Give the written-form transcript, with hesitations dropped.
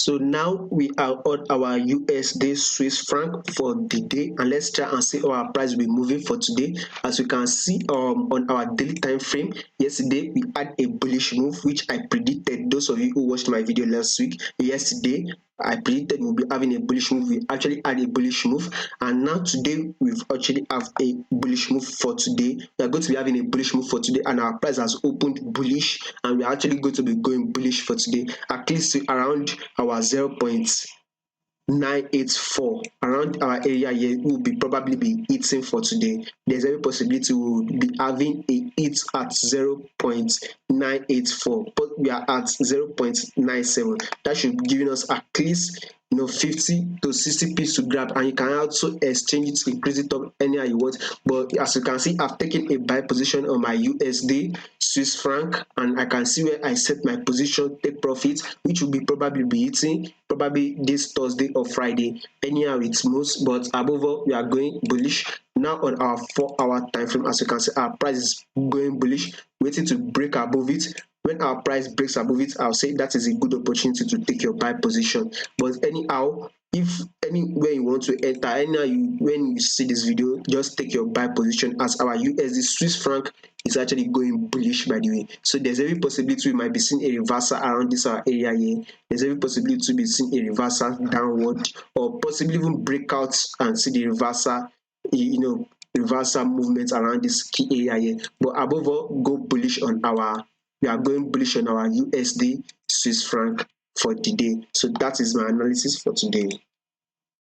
So now we are on our USD Swiss franc for the day, and let's try and see how our price will be moving for today. As you can see on our daily time frame, yesterday we had a bullish move which I predicted. Those of you who watched my video last week, yesterday I predicted we'll be having a bullish move. We actually had a bullish move, and now today we've actually have a bullish move for today. We are going to be having a bullish move for today, and our price has opened bullish, and we're actually going to be going bullish for today, at least around our 0.984 around our area here. Will be probably be hitting for today. There's every possibility we will be having a hit at 0.984, but we are at 0.97. That should be giving us at least 50 to 60 pips to grab, and you can also exchange it, increase it up anyhow you want. But as you can see, I've taken a buy position on my USD Swiss franc, and I can see where I set my position, take profit, which will be probably be hitting probably this Thursday or Friday, anyhow it moves. But above all, we are going bullish now on our 4-hour time frame. As you can see, our price is going bullish, waiting to break above it. When our price breaks above it, I'll say that is a good opportunity to take your buy position. But anyhow, if anywhere you want to enter, anyhow when you see this video, just take your buy position, as our USD Swiss franc is actually going bullish, by the way. So there's every possibility we might be seeing a reversal around this our area here. There's every possibility to be seeing a reversal downward, or possibly even breakouts and see the reversal, reversal movement around this key area here. But above all, we are going bullish on our USD Swiss franc for the day. So that is my analysis for today.